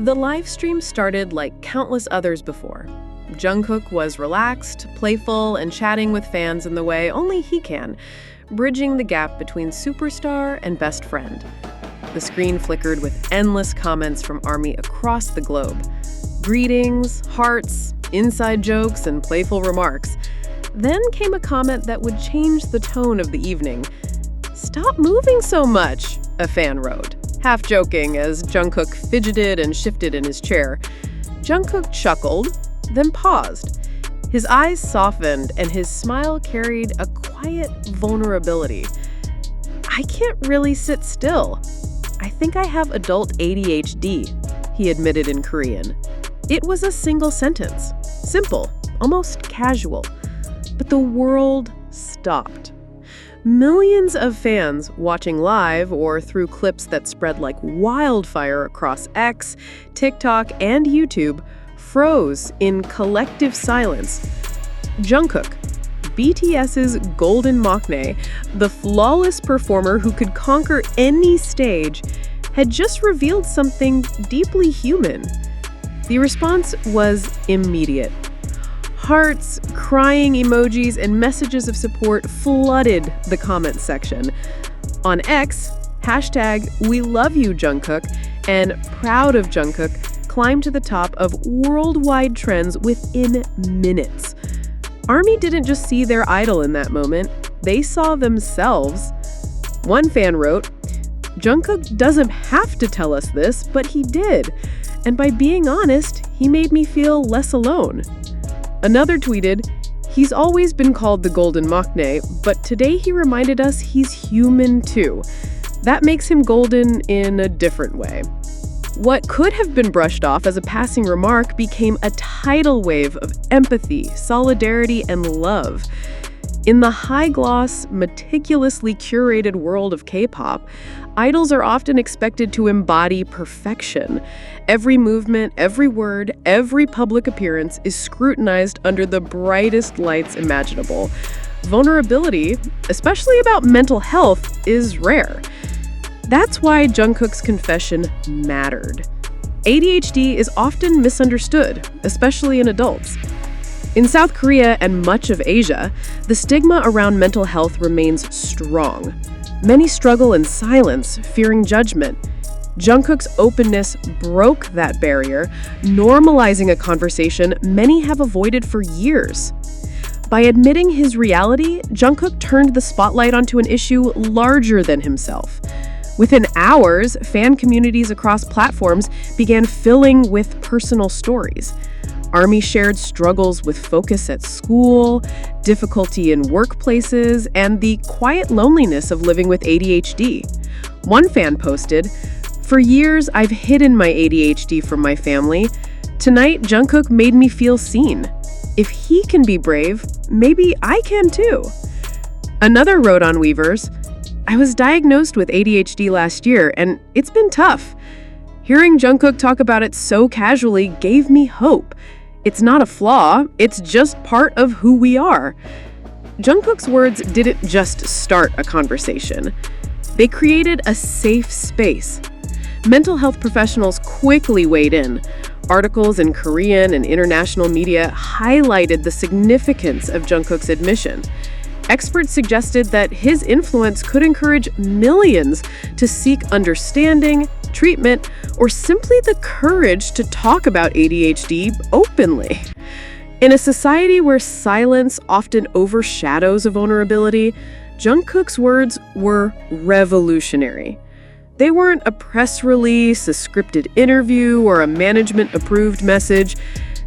The live stream started like countless others before. Jungkook was relaxed, playful, and chatting with fans in the way only he can, bridging the gap between superstar and best friend. The screen flickered with endless comments from ARMY across the globe. Greetings, hearts, inside jokes, and playful remarks. Then came a comment that would change the tone of the evening. "Stop moving so much," a fan wrote, half joking as Jungkook fidgeted and shifted in his chair. Jungkook chuckled, then paused. His eyes softened and his smile carried a quiet vulnerability. "I can't really sit still. I think I have adult ADHD," he admitted in Korean. It was a single sentence, simple, almost casual. But the world stopped. Millions of fans watching live or through clips that spread like wildfire across X, TikTok, and YouTube froze in collective silence. Jungkook, BTS's golden maknae, the flawless performer who could conquer any stage, had just revealed something deeply human. The response was immediate. Hearts, crying emojis, and messages of support flooded the comments section. On X, #WeLoveYouJungkook and Proud of Jungkook climbed to the top of worldwide trends within minutes. ARMY didn't just see their idol in that moment, they saw themselves. One fan wrote, "Jungkook doesn't have to tell us this, but he did. And by being honest, he made me feel less alone." Another tweeted, "He's always been called the golden maknae, but today he reminded us he's human too. That makes him golden in a different way." What could have been brushed off as a passing remark became a tidal wave of empathy, solidarity, and love. In the high-gloss, meticulously curated world of K-pop, idols are often expected to embody perfection. Every movement, every word, every public appearance is scrutinized under the brightest lights imaginable. Vulnerability, especially about mental health, is rare. That's why Jungkook's confession mattered. ADHD is often misunderstood, especially in adults. In South Korea and much of Asia, the stigma around mental health remains strong. Many struggle in silence, fearing judgment. Jungkook's openness broke that barrier, normalizing a conversation many have avoided for years. By admitting his reality, Jungkook turned the spotlight onto an issue larger than himself. Within hours, fan communities across platforms began filling with personal stories. ARMY shared struggles with focus at school, difficulty in workplaces, and the quiet loneliness of living with ADHD. One fan posted, "For years, I've hidden my ADHD from my family. Tonight, Jungkook made me feel seen. If he can be brave, maybe I can too." Another wrote on Weavers, "I was diagnosed with ADHD last year, and it's been tough. Hearing Jungkook talk about it so casually gave me hope. It's not a flaw, it's just part of who we are." Jungkook's words didn't just start a conversation. They created a safe space. Mental health professionals quickly weighed in. Articles in Korean and international media highlighted the significance of Jungkook's admission. Experts suggested that his influence could encourage millions to seek understanding, treatment, or simply the courage to talk about ADHD openly. In a society where silence often overshadows a vulnerability, Jungkook's words were revolutionary. They weren't a press release, a scripted interview, or a management-approved message.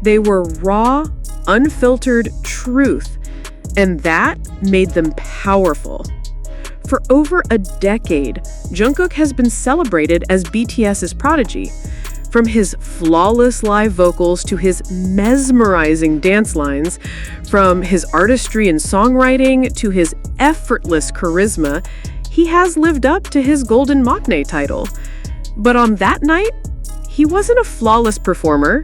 They were raw, unfiltered truth, and that made them powerful. For over a decade, Jungkook has been celebrated as BTS's prodigy. From his flawless live vocals to his mesmerizing dance lines, from his artistry and songwriting to his effortless charisma, he has lived up to his golden maknae title. But on that night, he wasn't a flawless performer.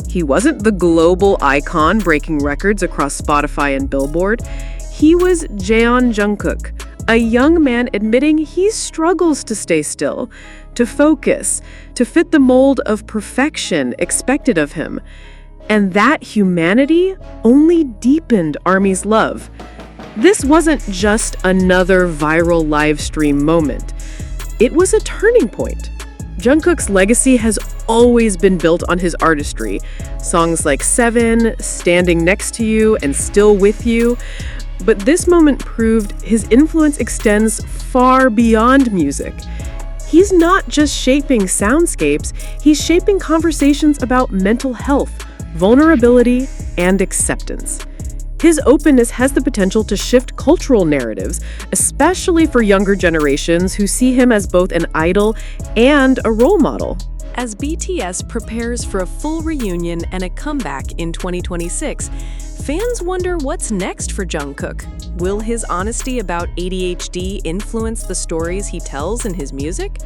He wasn't the global icon breaking records across Spotify and Billboard. He was Jaeon Jungkook, A young man admitting he struggles to stay still, to focus, to fit the mold of perfection expected of him. And that humanity only deepened ARMY's love. This wasn't just another viral live stream moment. It was a turning point. Jungkook's legacy has always been built on his artistry. Songs like Seven, Standing Next to You, and Still With You. But this moment proved his influence extends far beyond music. He's not just shaping soundscapes, he's shaping conversations about mental health, vulnerability, and acceptance. His openness has the potential to shift cultural narratives, especially for younger generations who see him as both an idol and a role model. As BTS prepares for a full reunion and a comeback in 2026, fans wonder what's next for Jungkook. Will his honesty about ADHD influence the stories he tells in his music?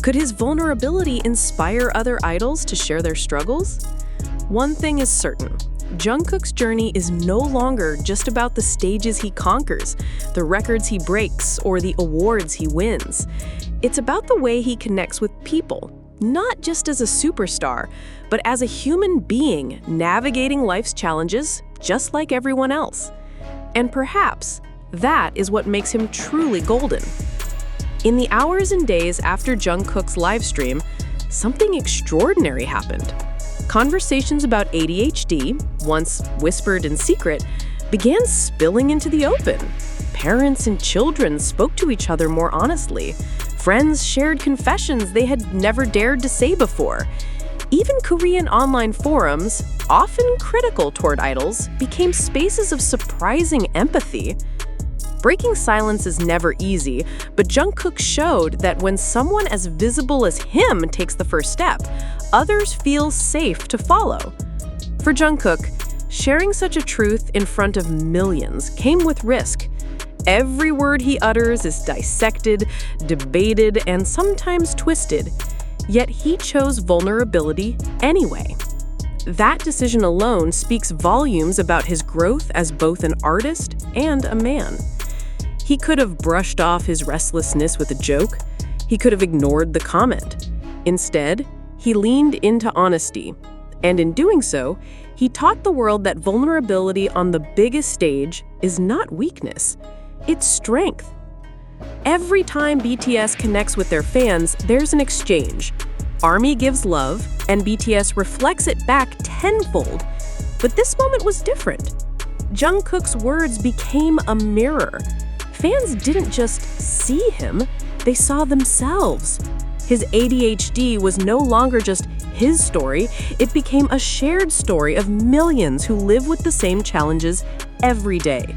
Could his vulnerability inspire other idols to share their struggles? One thing is certain. Jungkook's journey is no longer just about the stages he conquers, the records he breaks, or the awards he wins. It's about the way he connects with people, not just as a superstar, but as a human being navigating life's challenges just like everyone else. And perhaps that is what makes him truly golden. In the hours and days after Jungkook's livestream, something extraordinary happened. Conversations about ADHD, once whispered in secret, began spilling into the open. Parents and children spoke to each other more honestly. Friends shared confessions they had never dared to say before. Even Korean online forums, often critical toward idols, became spaces of surprising empathy. Breaking silence is never easy, but Jungkook showed that when someone as visible as him takes the first step, others feel safe to follow. For Jungkook, sharing such a truth in front of millions came with risk. Every word he utters is dissected, debated, and sometimes twisted. Yet he chose vulnerability anyway. That decision alone speaks volumes about his growth as both an artist and a man. He could have brushed off his restlessness with a joke. He could have ignored the comment. Instead, he leaned into honesty. And in doing so, he taught the world that vulnerability on the biggest stage is not weakness, it's strength. Every time BTS connects with their fans, there's an exchange. ARMY gives love, and BTS reflects it back tenfold. But this moment was different. Jungkook's words became a mirror. Fans didn't just see him, they saw themselves. His ADHD was no longer just his story, it became a shared story of millions who live with the same challenges every day.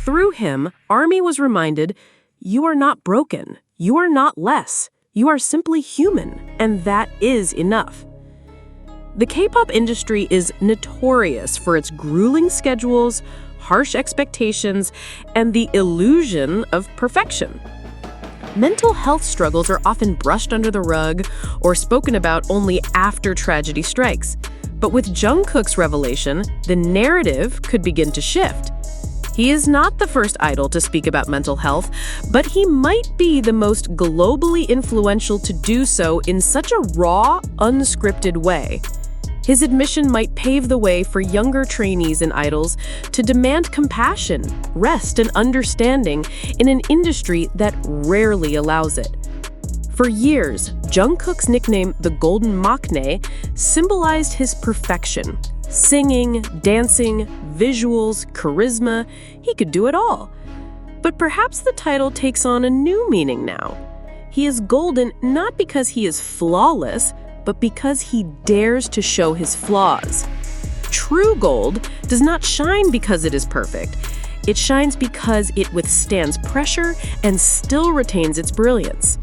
Through him, ARMY was reminded, you are not broken, you are not less, you are simply human, and that is enough. The K-pop industry is notorious for its grueling schedules, harsh expectations, and the illusion of perfection. Mental health struggles are often brushed under the rug or spoken about only after tragedy strikes. But with Jungkook's revelation, the narrative could begin to shift. He is not the first idol to speak about mental health, but he might be the most globally influential to do so in such a raw, unscripted way. His admission might pave the way for younger trainees and idols to demand compassion, rest, and understanding in an industry that rarely allows it. For years, Jungkook's nickname, the Golden Maknae, symbolized his perfection. Singing, dancing, visuals, charisma, he could do it all. But perhaps the title takes on a new meaning now. He is golden not because he is flawless, but because he dares to show his flaws. True gold does not shine because it is perfect. It shines because it withstands pressure and still retains its brilliance.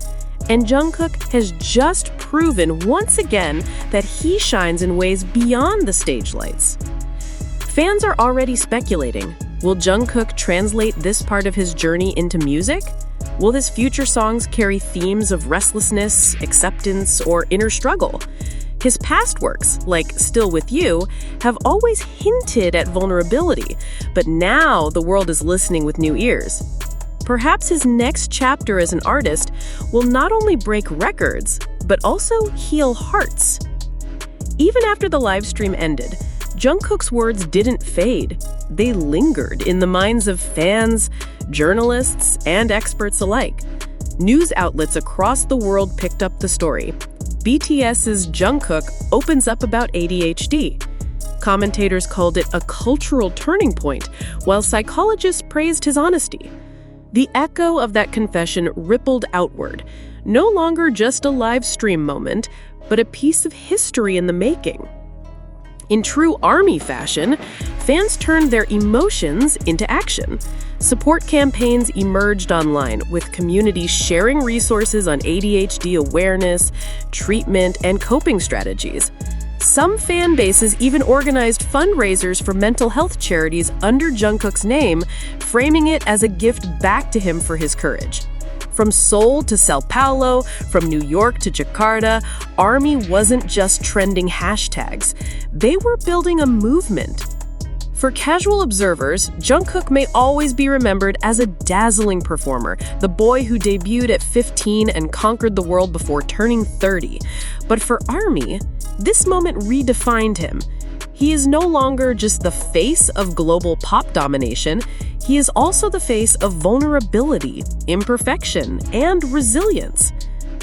And Jungkook has just proven once again that he shines in ways beyond the stage lights. Fans are already speculating. Will Jungkook translate this part of his journey into music? Will his future songs carry themes of restlessness, acceptance, or inner struggle? His past works, like Still With You, have always hinted at vulnerability, but now the world is listening with new ears. Perhaps his next chapter as an artist will not only break records, but also heal hearts. Even after the live stream ended, Jungkook's words didn't fade. They lingered in the minds of fans, journalists, and experts alike. News outlets across the world picked up the story. BTS's Jungkook opens up about ADHD. Commentators called it a cultural turning point, while psychologists praised his honesty. The echo of that confession rippled outward, no longer just a live stream moment, but a piece of history in the making. In true ARMY fashion, fans turned their emotions into action. Support campaigns emerged online, with communities sharing resources on ADHD awareness, treatment, and coping strategies. Some fan bases even organized fundraisers for mental health charities under Jungkook's name, framing it as a gift back to him for his courage. From Seoul to Sao Paulo, from New York to Jakarta, ARMY wasn't just trending hashtags. They were building a movement. For casual observers, Jungkook may always be remembered as a dazzling performer, the boy who debuted at 15 and conquered the world before turning 30. But for ARMY, this moment redefined him. He is no longer just the face of global pop domination, he is also the face of vulnerability, imperfection, and resilience.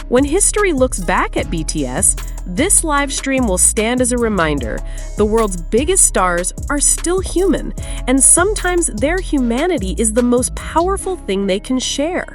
When history looks back at BTS, this live stream will stand as a reminder the world's biggest stars are still human, and sometimes their humanity is the most powerful thing they can share.